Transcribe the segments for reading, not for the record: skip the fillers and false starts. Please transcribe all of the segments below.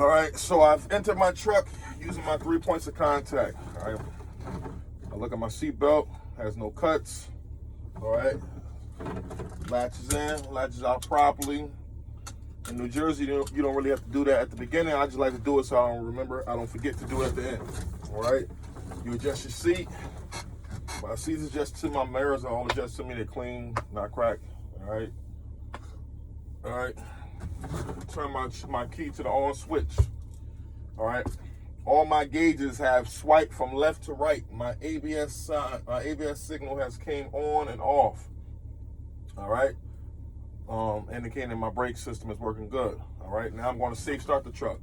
All right, so I've entered my truck using my 3 points of contact. All right, I look at my seatbelt, has no cuts. All right, latches in, latches out properly. In New Jersey, you don't really have to do that at the beginning. I just like to do it so I don't forget to do it at the end. All right, you adjust your seat. My seat's adjusted to my mirrors are all adjusted to me. They're clean, not cracked. All right. Turn my key to the on switch. All right. All my gauges have swiped from left to right. My ABS signal has came on and off. All right. Indicating my brake system is working good. All right. Now I'm going to safe start the truck.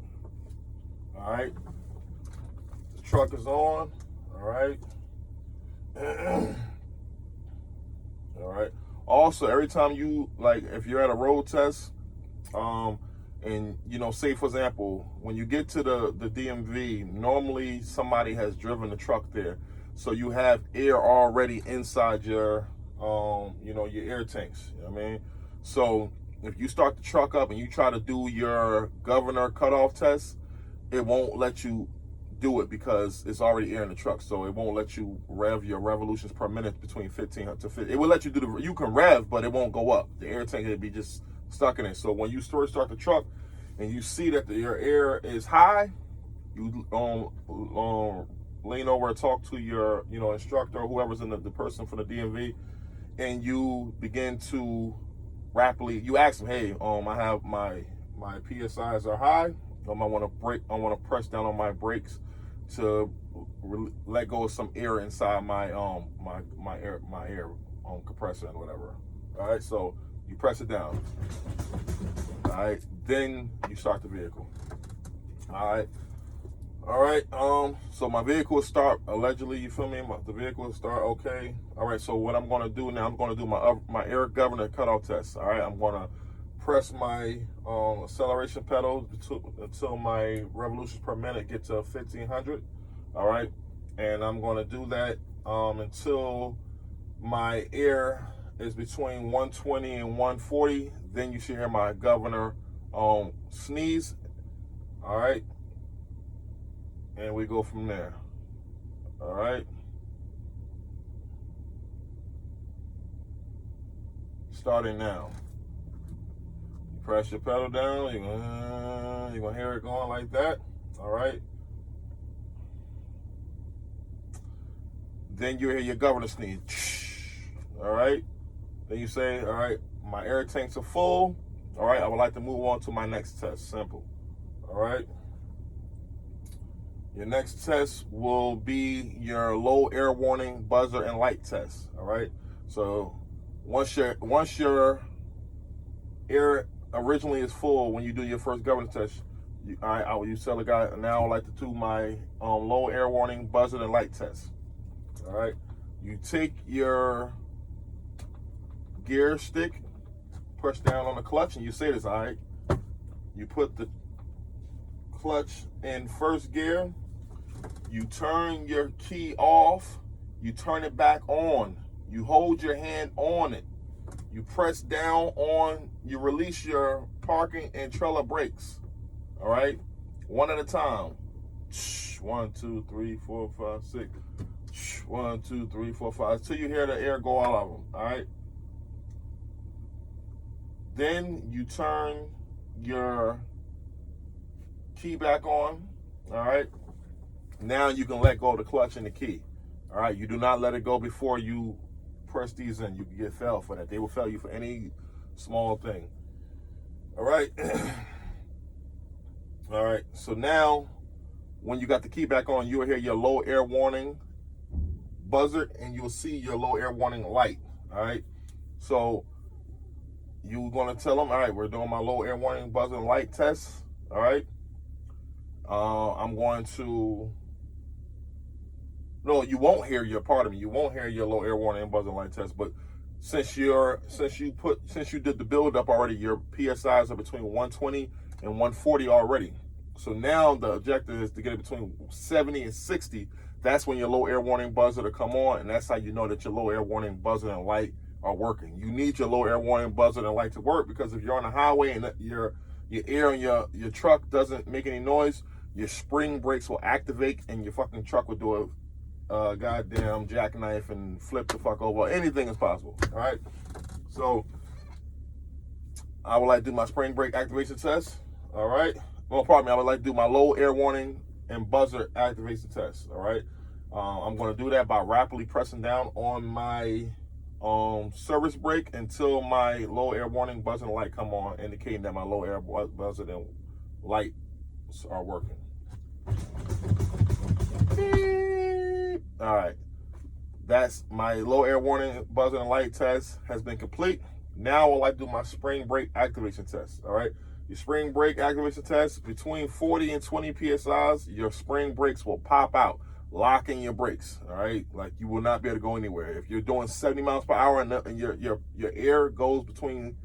All right. The truck is on. All right. All right. Also, every time you, like, if you're at a road test, and say for example, when you get to the DMV, normally somebody has driven the truck there, so you have air already inside your your air tanks. You know what I mean? So if you start the truck up and you try to do your governor cutoff test, it won't let you do it because it's already air in the truck. So it won't let you rev your revolutions per minute between 15 to 50. It will let you do you can rev, but it won't go up. The air tank will be just stuck in it. So when you first start the truck and you see that your air is high, you lean over and talk to your instructor or whoever's in the person from the DMV, and you begin to rapidly, you ask them, hey, I have my PSIs are high. I want to press down on my brakes to let go of some air inside my my air compressor and whatever. All right, so you press it down. All right, then you start the vehicle. All right. So my vehicle will start allegedly. You feel me? The vehicle will start okay. All right. So what I'm going to do now? I'm going to do my air governor cutoff test. All right. I'm going to press my acceleration pedal until my revolutions per minute get to 1500. All right, and I'm going to do that until my air is between 120 and 140. Then you should hear my governor sneeze. All right, and we go from there. All right, starting now. Press your pedal down, you're gonna hear it going like that. All right. Then you hear your governor sneeze. All right. Then you say, all right, my air tanks are full. All right, I would like to move on to my next test. Simple. All right. Your next test will be your low air warning buzzer and light test. All right. So once your air originally is full, when you do your first governor test, you tell the guy, now I would like to do my low air warning buzzer and light test. All right, you take your gear stick, push down on the clutch, and you say this. All right, you put the clutch in first gear, you turn your key off, you turn it back on, you hold your hand on it, you press down on, you release your parking and trailer brakes. All right, one at a time. 1, 2, 3, 4, 5, 6. 1, 2, 3, 4, 5. Until you hear the air go out of them. All right. Then you turn your key back on. All right. Now you can let go of the clutch and the key. All right. You do not let it go before you press these in. You can get failed for that. They will fail you for any small thing. All right. All right. So now, when you got the key back on, you will hear your low air warning buzzer, and you'll see your low air warning light. All right. So you're going to tell them, all right, we're doing my low air warning buzzer and light test. All right. I'm going to. No, you won't hear your part of me. You won't hear your low air warning and buzzer and light test. But since you did the build up already, your PSIs are between 120 and 140 already. So now the objective is to get it between 70 and 60. That's when your low air warning buzzer to come on, and that's how you know that your low air warning buzzer and light are working. You need your low air warning buzzer and light to work, because if you're on the highway and your air in your truck doesn't make any noise, your spring brakes will activate and your fucking truck will do a goddamn jackknife and flip the fuck over. Anything is possible. All right. So I would like to do my spring brake activation test. All right. Well, pardon me. I would like to do my low air warning and buzzer activation test. All right. I'm going to do that by rapidly pressing down on my service brake until my low air warning buzzer and light come on, indicating that my low air buzzer and light are working. Beep. All right. That's my low air warning buzzer and light test has been complete. Now I would like to do my spring brake activation test. All right. Your spring brake activation test, between 40 and 20 PSIs, your spring brakes will pop out, locking your brakes. All right. Like, you will not be able to go anywhere. If you're doing 70 miles per hour and your air goes between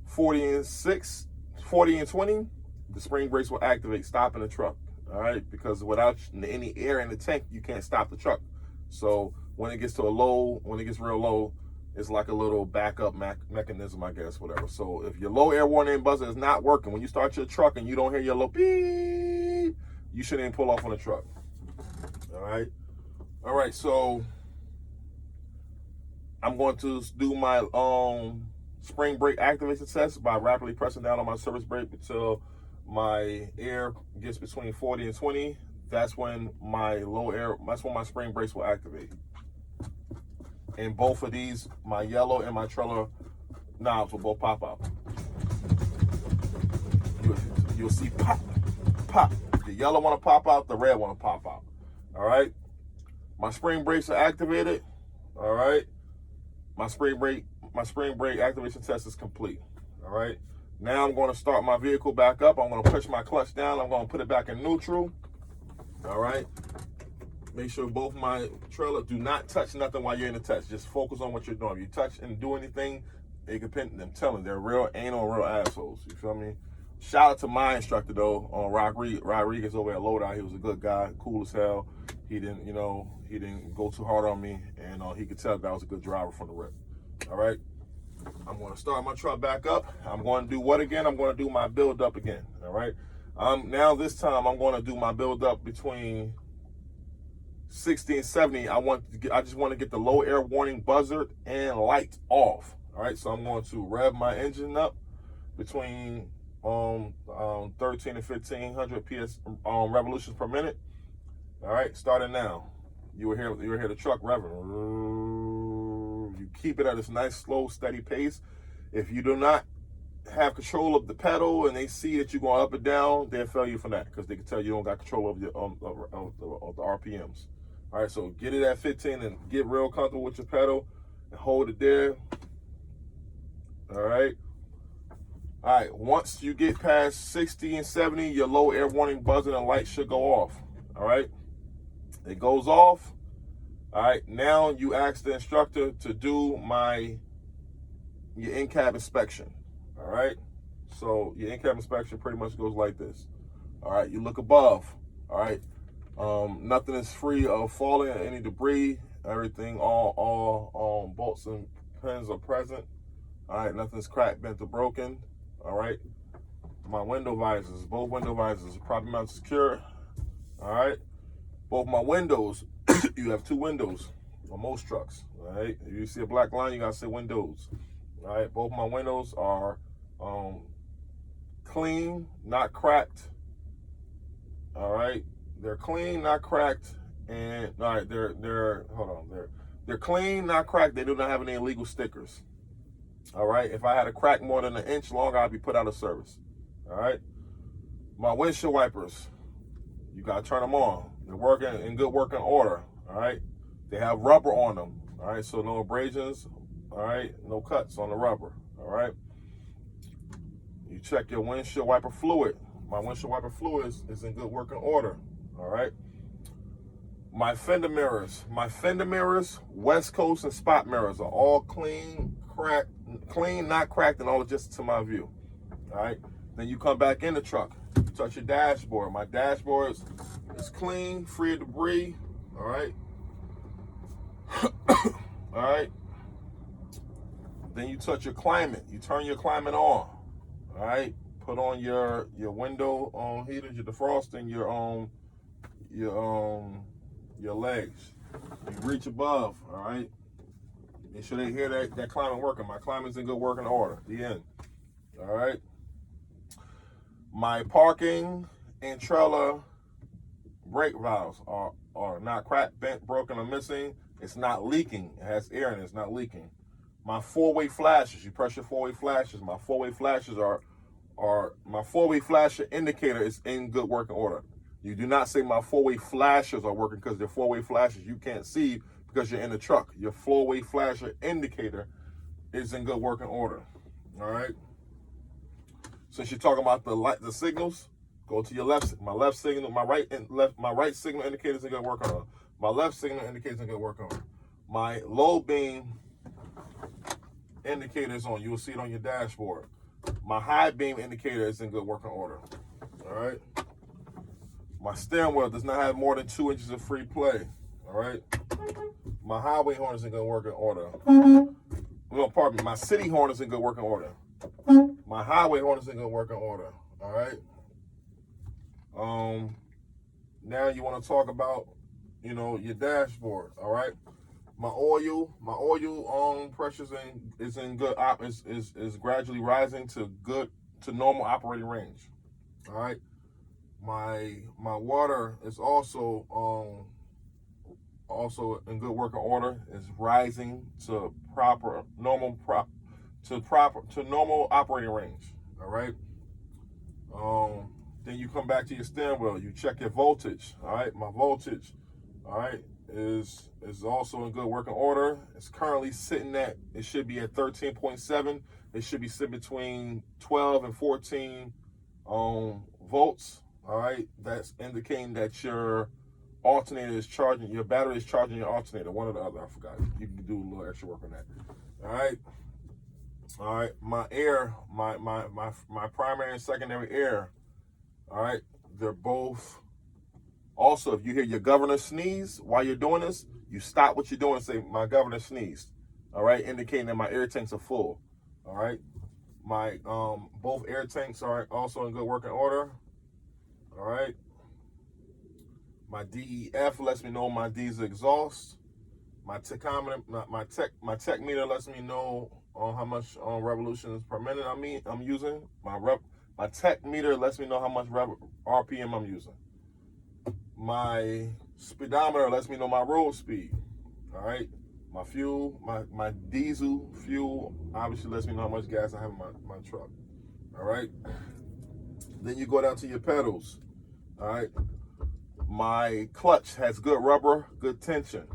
40 and 20, the spring brakes will activate, stopping the truck. All right. Because without any air in the tank, you can't stop the truck. So when it gets to when it gets real low, it's like a little backup mechanism, I guess, whatever. So if your low air warning buzzer is not working, when you start your truck and you don't hear your low beep, you shouldn't even pull off on the truck. All right. All right. So I'm going to do my spring brake activation test by rapidly pressing down on my service brake until my air gets between 40 and 20. That's when my my spring brakes will activate. And both of these, my yellow and my trailer knobs will both pop out. You'll see pop, pop. The yellow one will pop out, the red one will pop out. All right. My spring brakes are activated. All right. My spring brake activation test is complete. All right. Now I'm going to start my vehicle back up. I'm going to push my clutch down. I'm going to put it back in neutral. All right. Make sure both my trailer do not touch nothing while you're in the test. Just focus on what you're doing. If you touch and do anything, they can pin them. Tell them they're real anal, real assholes. You feel me? Shout out to my instructor though, on Rodriguez over at Lodi. He was a good guy, cool as hell. He didn't go too hard on me, and he could tell that I was a good driver from the rip. All right. I'm going to start my truck back up. I'm going to do what again? I'm going to do my build up again. All right. Now this time I'm going to do my build up between 60 and 70. I just want to get the low air warning buzzer and light off. All right, so I'm going to rev my engine up between 13 and 1500 PS revolutions per minute. All right, starting now. You will hear the truck revving. You keep it at this nice, slow, steady pace. If you do not have control of the pedal and they see that you're going up and down, they'll fail you for that, because they can tell you don't got control of the RPMs. All right, so get it at 15 and get real comfortable with your pedal and hold it there. All right. All right, once you get past 60 and 70, your low air warning buzzer and light should go off. All right. It goes off. All right, now you ask the instructor to do your in-cab inspection. All right. So your in-cab inspection pretty much goes like this. All right, you look above. All right. Nothing is free of falling, any debris. Everything, all bolts and pins are present. All right, nothing's cracked, bent, or broken. All right. My window visors, both window visors are properly mounted secure. All right. Both my windows, you have two windows on most trucks. All right. If you see a black line, you gotta say windows. All right. Both my windows are clean, not cracked. All right. They're clean, not cracked, and all right, they're clean, not cracked. They do not have any illegal stickers. All right. If I had a crack more than an inch long, I'd be put out of service. All right. My windshield wipers, you gotta turn them on. They're working in good working order. All right. They have rubber on them. All right. So no abrasions. All right. No cuts on the rubber. All right. You check your windshield wiper fluid. My windshield wiper fluid is in good working order. All right. My fender mirrors, West Coast and spot mirrors are all clean, not cracked, and all adjusted to my view. All right. Then you come back in the truck, you touch your dashboard. My dashboard is clean, free of debris. All right. All right. Then you touch your climate. You turn your climate on. All right. put on your window heaters, your defrosting, your legs. You reach above, all right? Make sure they hear that climate working. My climate's in good working order. The end. All right. My parking and trailer brake valves are not cracked, bent, broken, or missing. It's not leaking. It has air in it. It's not leaking. My four-way flashes. You press your four-way flashes. My four-way flashes my four-way flasher indicator is in good working order. You do not say my four-way flashers are working because they're four-way flashes you can't see because you're in the truck. Your four-way flasher indicator is in good working order. All right. Since you're talking about the signals, go to your left. My left signal, my right signal indicators in good working order. My left signal indicators in good working order. My low beam indicator is on. You will see it on your dashboard. My high beam indicator is in good working order. All right. My steering wheel does not have more than 2 inches of free play. All right. My highway horn is in good working order. No, pardon me. My city horn is in good working order. My highway horn is in good working order. All right. Now you want to talk about, your dashboard. All right. My oil pressure is in good is gradually rising to normal operating range. All right. My water is also in good working order. Is rising to normal operating range. All right. Then you come back to your steering wheel. You check your voltage. All right. My voltage, all right, is also in good working order. It's currently sitting at. It should be at 13.7. It should be sitting between 12 and 14 volts. All right. That's indicating that your alternator is charging. Your battery is charging your alternator. One or the other. I forgot. You can do a little extra work on that. All right. All right. My air, my primary and secondary air. All right. They're both. Also, if you hear your governor sneeze while you're doing this, you stop what you're doing and say, "My governor sneezed." All right, indicating that my air tanks are full. All right. My both air tanks are also in good working order. All right. My DEF lets me know my diesel exhaust. My tachometer, my tech meter lets me know how much revolutions per minute I'm using. My tech meter lets me know how much RPM I'm using. My speedometer lets me know my road speed. All right. My fuel, my diesel fuel obviously lets me know how much gas I have in my truck. All right. Then you go down to your pedals. All right. My clutch has good rubber, good tension.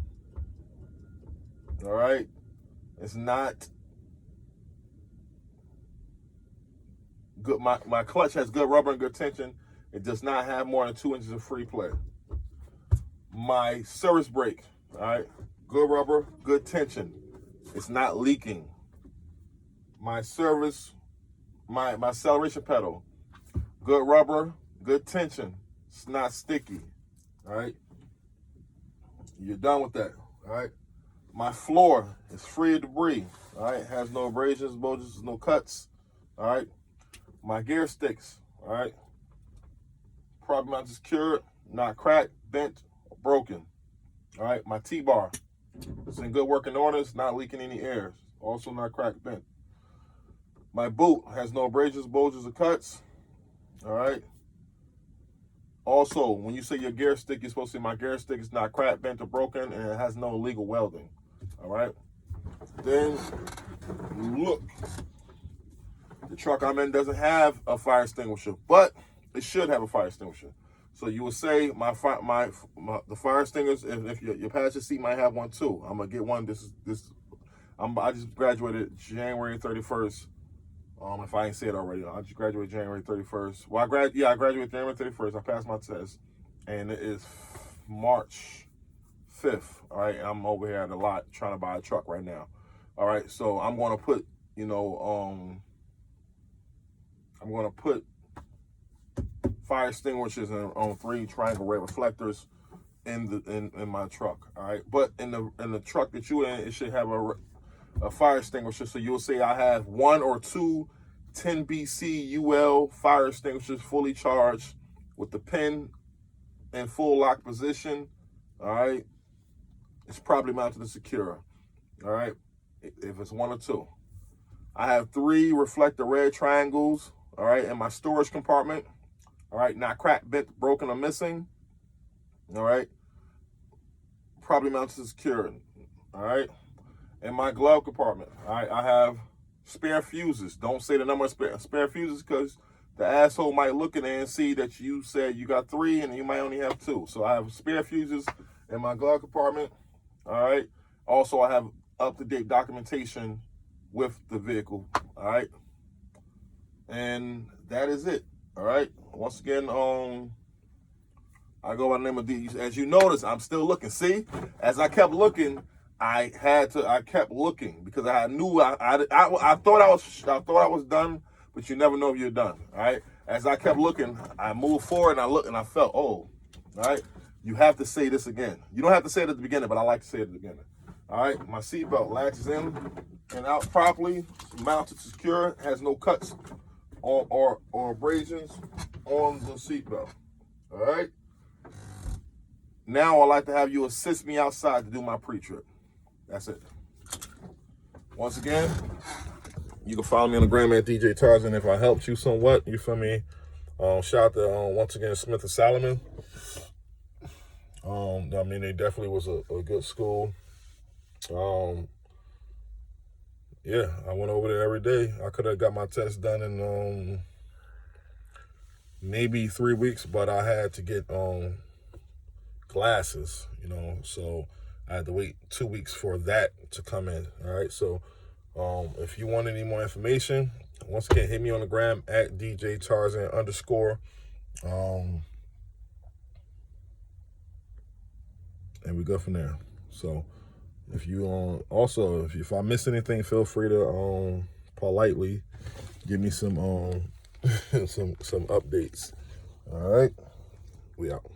All right. It's not good. My clutch has good rubber and good tension. It does not have more than 2 inches of free play. My service brake, all right, good rubber, good tension. It's not leaking. My acceleration pedal, good rubber, good tension. It's not sticky. All right. You're done with that. All right. My floor is free of debris. All right. Has no abrasions, bulges, no cuts. All right. My gear sticks. All right. Properly mounted, secured, not cracked, bent, or broken. All right. My T-bar. It's in good working order. It's not leaking any air. Also not cracked, bent. My boot has no abrasions, bulges, or cuts. All right. Also, when you say your gear stick, you're supposed to say my gear stick is not cracked, bent, or broken, and it has no illegal welding. All right. Then look. The truck I'm in doesn't have a fire extinguisher, but it should have a fire extinguisher. So you would say the fire extinguisher. If your passenger seat might have one too. I'm gonna get one. I just graduated January 31st. If I ain't said it already, I just graduated January 31st. Well, I graduated January 31st. I passed my test, and it is March 5th. All right, I'm over here at a lot trying to buy a truck right now. All right, so I'm gonna put, fire extinguishers on 3 triangle red reflectors in my truck. All right, but in the truck that you in, it should have a fire extinguisher. So you'll say I have 1 or 2 10 BC UL fire extinguishers, fully charged with the pin in full lock position. All right. It's probably mounted to secure. All right. If it's one or two. I have 3 reflector red triangles, all right, in my storage compartment. All right. Not cracked, bent, broken, or missing. All right. Probably mounted to secure. All right. In my glove compartment, all right, I have spare fuses. Don't say the number of spare fuses, because the asshole might look in there and see that you said you got 3 and you might only have 2. So I have spare fuses in my glove compartment. All right. Also, I have up-to-date documentation with the vehicle. All right. And that is it. All right. Once again, I go by the name of D. As you notice, I'm still looking. See, as I kept looking, I kept looking, because I knew I thought I was done, but you never know if you're done. All right. As I kept looking, I moved forward and I looked and I felt, oh, all right. You have to say this again. You don't have to say it at the beginning, but I like to say it at the beginning. All right. My seatbelt latches in and out properly, mounted secure, has no cuts or abrasions on the seatbelt. All right. Now I'd like to have you assist me outside to do my pre-trip. That's it. Once again, you can follow me on the gram at DJ Tarzan if I helped you somewhat. You feel me? Shout out to, once again, Smith and Salomon. I mean, they definitely was a good school. Yeah, I went over there every day. I could have got my test done in maybe 3 weeks, but I had to get glasses, you know, so I had to wait 2 weeks for that to come in. All right. So if you want any more information, once again, hit me on the gram at DJ Tarzan _. And we go from there. So if you also, if I miss anything, feel free to politely give me some some updates. All right. We out.